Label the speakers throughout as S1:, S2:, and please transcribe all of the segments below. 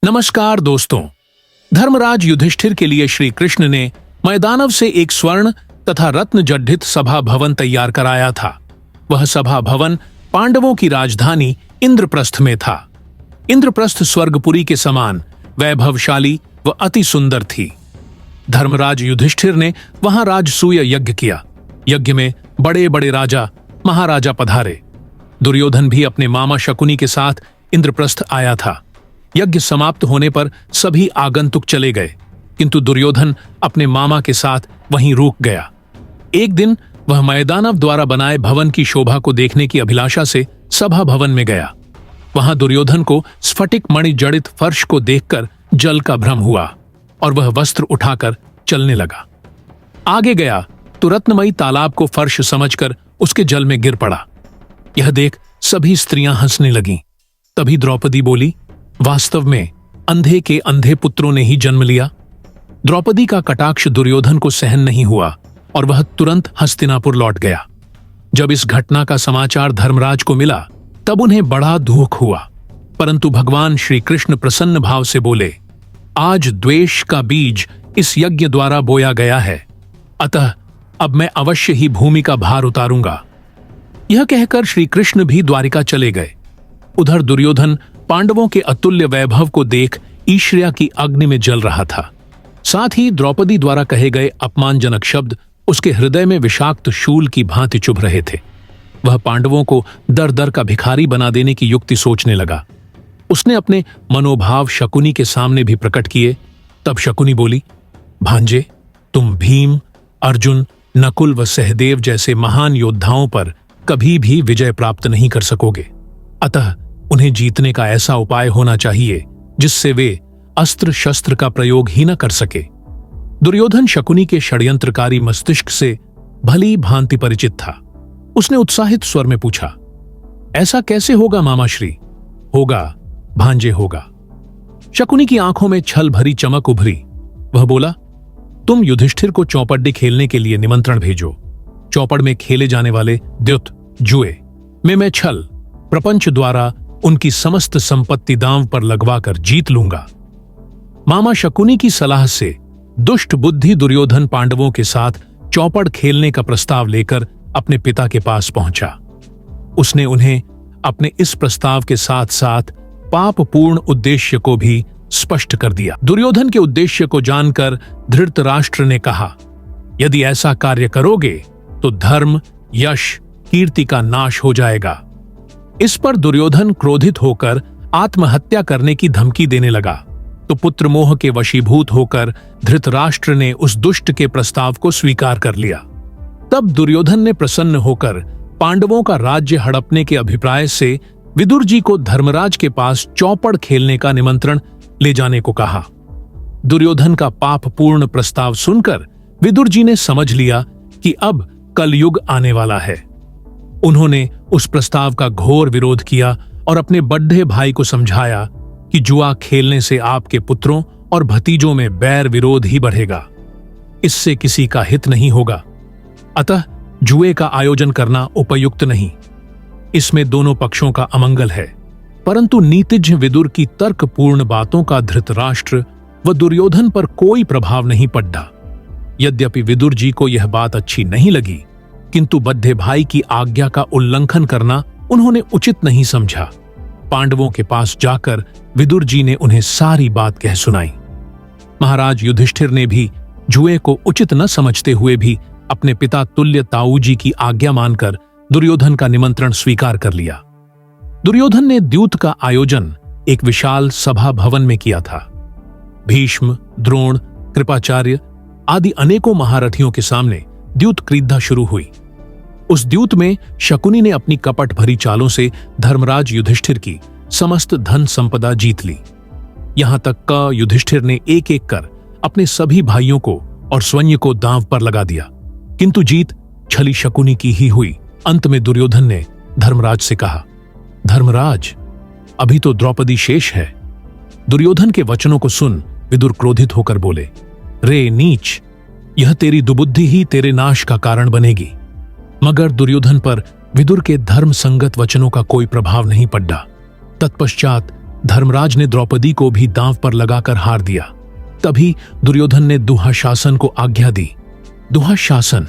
S1: नमस्कार दोस्तों। धर्मराज युधिष्ठिर के लिए श्री कृष्ण ने मैदानव से एक स्वर्ण तथा रत्न जड्ढित सभा भवन तैयार कराया था। वह सभा भवन पांडवों की राजधानी इंद्रप्रस्थ में था। इंद्रप्रस्थ स्वर्गपुरी के समान वैभवशाली व अति सुंदर थी। धर्मराज युधिष्ठिर ने वहां राजसूय यज्ञ किया। यज्ञ में बड़े बड़े राजा महाराजा पधारे। दुर्योधन भी अपने मामा शकुनी के साथ इंद्रप्रस्थ आया था। यज्ञ समाप्त होने पर सभी आगंतुक चले गए, किंतु दुर्योधन अपने मामा के साथ वहीं रुक गया। एक दिन वह मैदानव द्वारा बनाए भवन की शोभा को देखने की अभिलाषा से सभा भवन में गया। वहां दुर्योधन को स्फटिक मणि जड़ित फर्श को देखकर जल का भ्रम हुआ और वह वस्त्र उठाकर चलने लगा। आगे गया तो रत्नमयी तालाब को फर्श समझकर उसके जल में गिर पड़ा। यह देख सभी स्त्रियां हंसने लगीं। तभी द्रौपदी बोली, वास्तव में अंधे के अंधे पुत्रों ने ही जन्म लिया। द्रौपदी का कटाक्ष दुर्योधन को सहन नहीं हुआ और वह तुरंत हस्तिनापुर लौट गया। जब इस घटना का समाचार धर्मराज को मिला तब उन्हें बड़ा दुख हुआ, परंतु भगवान श्री कृष्ण प्रसन्न भाव से बोले, आज द्वेष का बीज इस यज्ञ द्वारा बोया गया है, अतः अब मैं अवश्य ही भूमि का भार उतारूंगा। यह कहकर श्री कृष्ण भी द्वारिका चले गए। उधर दुर्योधन पांडवों के अतुल्य वैभव को देख ईर्ष्या की अग्नि में जल रहा था। साथ ही द्रौपदी द्वारा कहे गए अपमानजनक शब्द उसके हृदय में विषाक्त शूल की भांति चुभ रहे थे। वह पांडवों को दर दर का भिखारी बना देने की युक्ति सोचने लगा। उसने अपने मनोभाव शकुनी के सामने भी प्रकट किए। तब शकुनी बोली, भांजे, तुम भीम, अर्जुन, नकुल व सहदेव जैसे महान योद्धाओं पर कभी भी विजय प्राप्त नहीं कर सकोगे। अतः उन्हें जीतने का ऐसा उपाय होना चाहिए जिससे वे अस्त्र शस्त्र का प्रयोग ही न कर सके। दुर्योधन शकुनी के षड्यंत्रकारी मस्तिष्क से भली भांति परिचित था। उसने उत्साहित स्वर में पूछा, ऐसा कैसे होगा मामाश्री? होगा भांजे, होगा। शकुनी की आंखों में छल भरी चमक उभरी। वह बोला, तुम युधिष्ठिर को चौपड्डी खेलने के लिए निमंत्रण भेजो। चौपड़ में खेले जाने वाले द्युत जुए में मैं छल प्रपंच द्वारा उनकी समस्त संपत्ति दांव पर लगवाकर जीत लूंगा। मामा शकुनी की सलाह से दुष्ट बुद्धि दुर्योधन पांडवों के साथ चौपड़ खेलने का प्रस्ताव लेकर अपने पिता के पास पहुंचा। उसने उन्हें अपने इस प्रस्ताव के साथ साथ पापपूर्ण उद्देश्य को भी स्पष्ट कर दिया। दुर्योधन के उद्देश्य को जानकर धृतराष्ट्र ने कहा, यदि ऐसा कार्य करोगे तो धर्म, यश, कीर्ति का नाश हो जाएगा। इस पर दुर्योधन क्रोधित होकर आत्महत्या करने की धमकी देने लगा, तो पुत्र मोह के वशीभूत होकर धृतराष्ट्र ने उस दुष्ट के प्रस्ताव को स्वीकार कर लिया। तब दुर्योधन ने प्रसन्न होकर पांडवों का राज्य हड़पने के अभिप्राय से विदुर जी को धर्मराज के पास चौपड़ खेलने का निमंत्रण ले जाने को कहा। दुर्योधन का पापपूर्ण प्रस्ताव सुनकर विदुर जी ने समझ लिया कि अब कलयुग आने वाला है। उन्होंने उस प्रस्ताव का घोर विरोध किया और अपने बड्ढे भाई को समझाया कि जुआ खेलने से आपके पुत्रों और भतीजों में बैर विरोध ही बढ़ेगा। इससे किसी का हित नहीं होगा। अतः जुए का आयोजन करना उपयुक्त नहीं। इसमें दोनों पक्षों का अमंगल है। परंतु नीतिज्ञ विदुर की तर्कपूर्ण बातों का धृतराष्ट्र व दुर्योधन पर कोई प्रभाव नहीं पड़ा। यद्यपि विदुर जी को यह बात अच्छी नहीं लगी, किंतु बड्ढे भाई की आज्ञा का उल्लंघन करना उन्होंने उचित नहीं समझा। पांडवों के पास जाकर विदुर जी ने उन्हें सारी बात कह सुनाई। महाराज युधिष्ठिर ने भी जुए को उचित न समझते हुए भी अपने पिता तुल्य ताऊ जी की आज्ञा मानकर दुर्योधन का निमंत्रण स्वीकार कर लिया। दुर्योधन ने द्यूत का आयोजन एक विशाल सभा भवन में किया था। भीष्म, द्रोण, कृपाचार्य आदि अनेकों महारथियों के सामने द्यूत क्रीड़ा शुरू हुई। उस द्यूत में शकुनी ने अपनी कपट भरी चालों से धर्मराज युधिष्ठिर की समस्त धन संपदा जीत ली। यहां तक का युधिष्ठिर ने एक एक कर अपने सभी भाइयों को और स्वयं को दांव पर लगा दिया, किंतु जीत छली शकुनी की ही हुई। अंत में दुर्योधन ने धर्मराज से कहा, धर्मराज, अभी तो द्रौपदी शेष है। दुर्योधन के वचनों को सुन विदुर क्रोधित होकर बोले, रे नीच, यह तेरी दुबुद्धि ही तेरे नाश का कारण बनेगी। मगर दुर्योधन पर विदुर के धर्म संगत वचनों का कोई प्रभाव नहीं पड़ा। तत्पश्चात धर्मराज ने द्रौपदी को भी दांव पर लगाकर हार दिया। तभी दुर्योधन ने दुःशासन को आज्ञा दी, दुःशासन,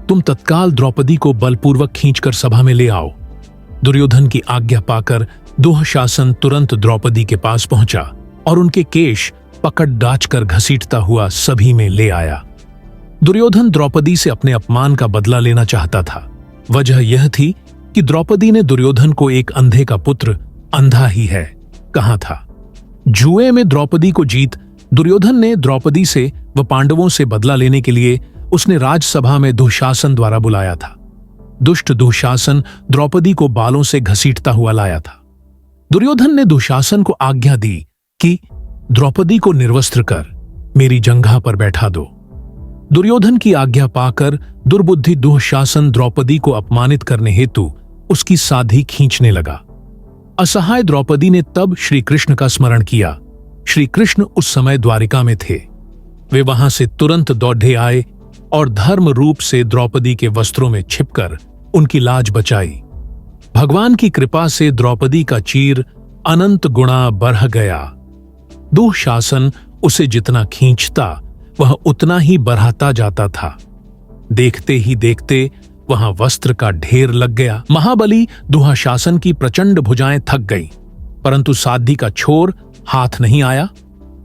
S1: तुम तत्काल द्रौपदी को बलपूर्वक खींचकर सभा में ले आओ। दुर्योधन की आज्ञा पाकर दुःशासन तुरंत द्रौपदी के पास पहुंचा और उनके केश पकड़ डांचकर घसीटता हुआ सभी में ले आया। दुर्योधन द्रौपदी से अपने अपमान का बदला लेना चाहता था। वजह यह थी कि द्रौपदी ने दुर्योधन को एक अंधे का पुत्र अंधा ही है कहा था। जुए में द्रौपदी को जीत दुर्योधन ने द्रौपदी से व पांडवों से बदला लेने के लिए उसने राजसभा में दुःशासन द्वारा बुलाया था। दुष्ट दुःशासन द्रौपदी को बालों से घसीटता हुआ लाया था। दुर्योधन ने दुःशासन को आज्ञा दी कि द्रौपदी को निर्वस्त्र कर मेरी जंघा पर बैठा दो। दुर्योधन की आज्ञा पाकर दुर्बुद्धि दुःशासन द्रौपदी को अपमानित करने हेतु उसकी साधी खींचने लगा। असहाय द्रौपदी ने तब श्री कृष्ण का स्मरण किया। श्री कृष्ण उस समय द्वारिका में थे। वे वहां से तुरंत दौड़े आए और धर्म रूप से द्रौपदी के वस्त्रों में छिपकर उनकी लाज बचाई। भगवान की कृपा से द्रौपदी का चीर अनंत गुणा बढ़ गया। दुःशासन उसे जितना खींचता वह उतना ही बढ़ाता जाता था। देखते ही देखते वहां वस्त्र का ढेर लग गया। महाबली दुःशासन की प्रचंड भुजाएं थक गई, परंतु साध्वी का छोर हाथ नहीं आया।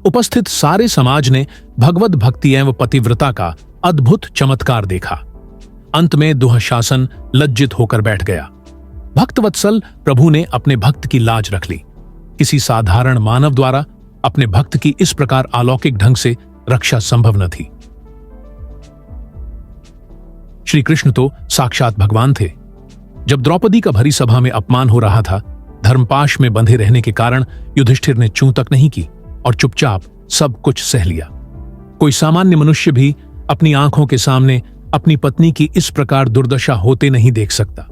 S1: उपस्थित सारे समाज ने भगवत भक्ति एवं पतिव्रता का अद्भुत चमत्कार देखा। अंत में दुःशासन लज्जित होकर बैठ गया। भक्तवत्सल प्रभु ने अपने भक्त की लाज रख ली। किसी साधारण मानव द्वारा अपने भक्त की इस प्रकार अलौकिक ढंग से रक्षा संभव न थी। श्री कृष्ण तो साक्षात भगवान थे। जब द्रौपदी का भरी सभा में अपमान हो रहा था, धर्मपाश में बंधे रहने के कारण युधिष्ठिर ने चूं तक नहीं की और चुपचाप सब कुछ सह लिया। कोई सामान्य मनुष्य भी अपनी आंखों के सामने अपनी पत्नी की इस प्रकार दुर्दशा होते नहीं देख सकता।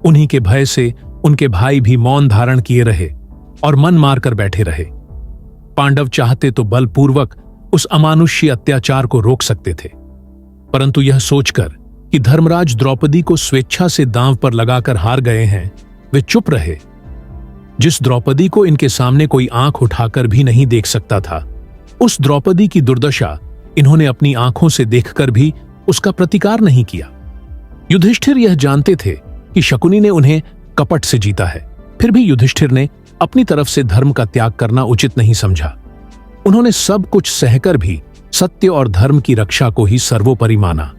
S1: उन्हीं के भय से उनके भाई भी मौन धारण किए रहे और मन मारकर बैठे रहे। पांडव चाहते तो बलपूर्वक उस अमानुष्य अत्याचार को रोक सकते थे, परंतु यह सोचकर कि धर्मराज द्रौपदी को स्वेच्छा से दांव पर लगाकर हार गए हैं, वे चुप रहे। जिस द्रौपदी को इनके सामने कोई आंख उठाकर भी नहीं देख सकता था, उस द्रौपदी की दुर्दशा इन्होंने अपनी आंखों से देखकर भी उसका प्रतिकार नहीं किया। युधिष्ठिर यह जानते थे कि शकुनी ने उन्हें कपट से जीता है, फिर भी युधिष्ठिर ने अपनी तरफ से धर्म का त्याग करना उचित नहीं समझा। उन्होंने सब कुछ सहकर भी सत्य और धर्म की रक्षा को ही सर्वोपरि माना।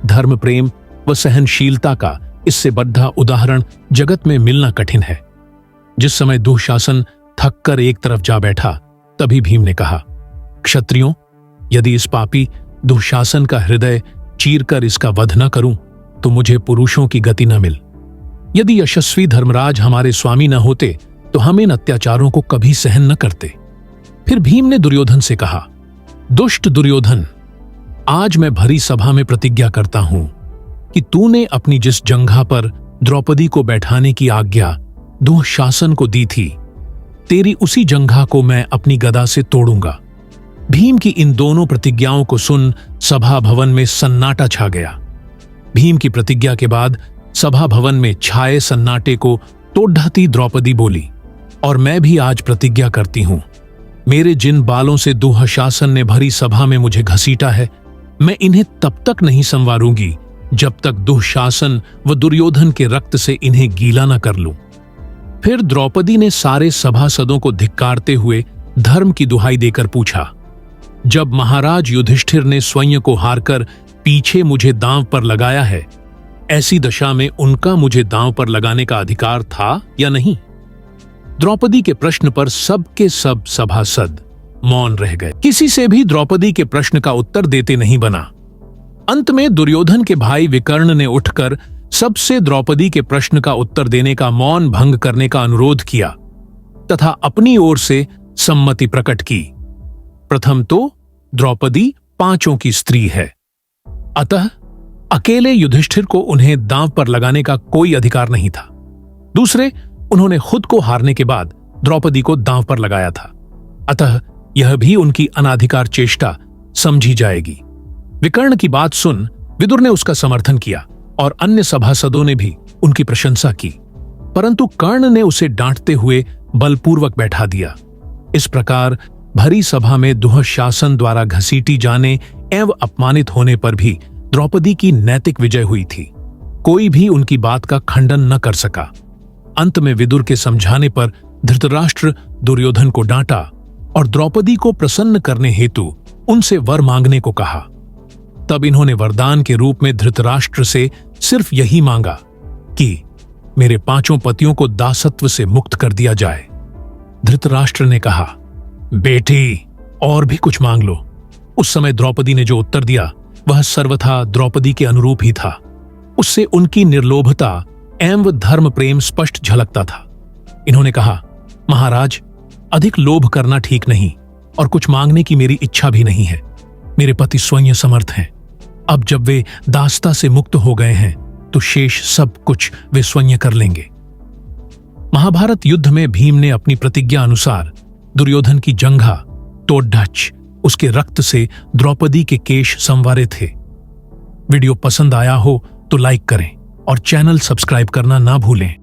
S1: धर्म प्रेम व सहनशीलता का इससे बड़ा उदाहरण जगत में मिलना कठिन है। जिस समय दुःशासन थक कर एक तरफ जा बैठा, तभी भीम ने कहा, क्षत्रियों, यदि इस पापी दुःशासन का हृदय चीरकर इसका वध न करूं तो मुझे पुरुषों की गति न मिल। यदि यशस्वी धर्मराज हमारे स्वामी न होते तो हम इन अत्याचारों को कभी सहन न करते। फिर भीम ने दुर्योधन से कहा, दुष्ट दुर्योधन, आज मैं भरी सभा में प्रतिज्ञा करता हूं कि तूने अपनी जिस जंघा पर द्रौपदी को बैठाने की आज्ञा दुःशासन को दी थी, तेरी उसी जंघा को मैं अपनी गदा से तोड़ूंगा। भीम की इन दोनों प्रतिज्ञाओं को सुन सभा भवन में सन्नाटा छा गया। भीम की प्रतिज्ञा के बाद सभा भवन में छाए सन्नाटे को तोड़ती द्रौपदी बोली, और मैं भी आज प्रतिज्ञा करती हूं, मेरे जिन बालों से दुःशासन ने भरी सभा में मुझे घसीटा है, मैं इन्हें तब तक नहीं संवारूंगी जब तक दुःशासन व दुर्योधन के रक्त से इन्हें गीला न कर लूं। फिर द्रौपदी ने सारे सभासदों को धिक्कारते हुए धर्म की दुहाई देकर पूछा, जब महाराज युधिष्ठिर ने स्वयं को हारकर पीछे मुझे दांव पर लगाया है, ऐसी दशा में उनका मुझे दांव पर लगाने का अधिकार था या नहीं? द्रौपदी के प्रश्न पर सबके सब सभासद मौन रह गए। किसी से भी द्रौपदी के प्रश्न का उत्तर देते नहीं बना। अंत में दुर्योधन के भाई विकर्ण ने उठकर सबसे द्रौपदी के प्रश्न का उत्तर देने का मौन भंग करने का अनुरोध किया तथा अपनी ओर से सम्मति प्रकट की। प्रथम तो द्रौपदी पांचों की स्त्री है, अतः अकेले युधिष्ठिर को उन्हें दांव पर लगाने का कोई अधिकार नहीं था। दूसरे, उन्होंने खुद को हारने के बाद द्रौपदी को दांव पर लगाया था, अतः यह भी उनकी अनाधिकार चेष्टा समझी जाएगी। विकर्ण की बात सुन विदुर ने उसका समर्थन किया और अन्य सभासदों ने भी उनकी प्रशंसा की, परंतु कर्ण ने उसे डांटते हुए बलपूर्वक बैठा दिया। इस प्रकार भरी सभा में दुःशासन द्वारा घसीटी जाने एवं अपमानित होने पर भी द्रौपदी की नैतिक विजय हुई थी। कोई भी उनकी बात का खंडन न कर सका। अंत में विदुर के समझाने पर धृतराष्ट्र दुर्योधन को डांटा और द्रौपदी को प्रसन्न करने हेतु उनसे वर मांगने को कहा। तब इन्होंने वरदान के रूप में धृतराष्ट्र से सिर्फ यही मांगा कि मेरे 5 पतियों को दासत्व से मुक्त कर दिया जाए। धृतराष्ट्र ने कहा, बेटी और भी कुछ मांग लो। उस समय द्रौपदी ने जो उत्तर दिया वह सर्वथा द्रौपदी के अनुरूप ही था। उससे उनकी निर्लोभता एवं धर्म प्रेम स्पष्ट झलकता था। इन्होंने कहा, महाराज, अधिक लोभ करना ठीक नहीं और कुछ मांगने की मेरी इच्छा भी नहीं है। मेरे पति स्वयं समर्थ हैं। अब जब वे दासता से मुक्त हो गए हैं तो शेष सब कुछ वे स्वयं कर लेंगे। महाभारत युद्ध में भीम ने अपनी प्रतिज्ञा अनुसार दुर्योधन की जंघा तोड़ढच उसके रक्त से द्रौपदी के केश संवारे थे। वीडियो पसंद आया हो तो लाइक करें और चैनल सब्सक्राइब करना ना भूलें।